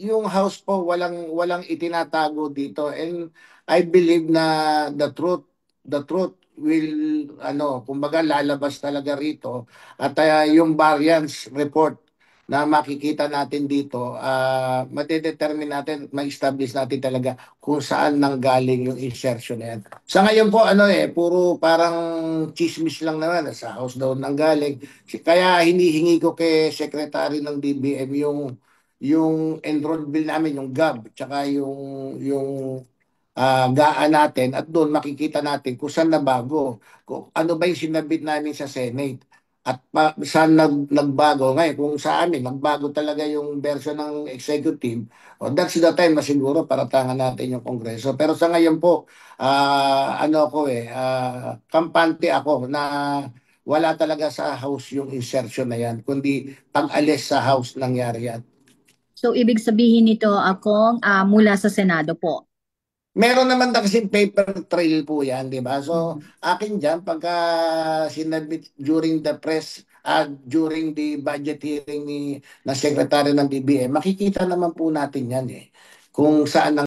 Yung house po walang itinatago dito, and I believe na the truth will kumbaga lalabas talaga rito, at yung variance report na makikita natin dito, madedetermine natin, ma-establish natin talaga kung saan nanggaling yung insertion na yan. Sa ngayon po puro parang chismis lang naman, sa house daw nanggaling. Kaya hinihingi ko kay Secretary ng DBM yung enroll bill namin, yung GAB, tsaka yung GAA natin, at doon makikita natin kung saan nabago, kung ano ba yung sinabit namin sa Senate, at saan nagbago. Ngayon, kung sa amin nagbago talaga yung version ng executive, that's the time na siguro paratangan natin yung Kongreso. Pero sa ngayon po, kampante ako na wala talaga sa House yung insertion na yan, kundi pag-alis sa House nangyari yan. So, ibig sabihin nito akong mula sa Senado po. Meron naman na kasing paper trail po yan, di ba? So, Mhm. akin dyan, pagka sinabit during the press, during the budget hearing na secretary ng BBM, makikita naman po natin yan, kung saan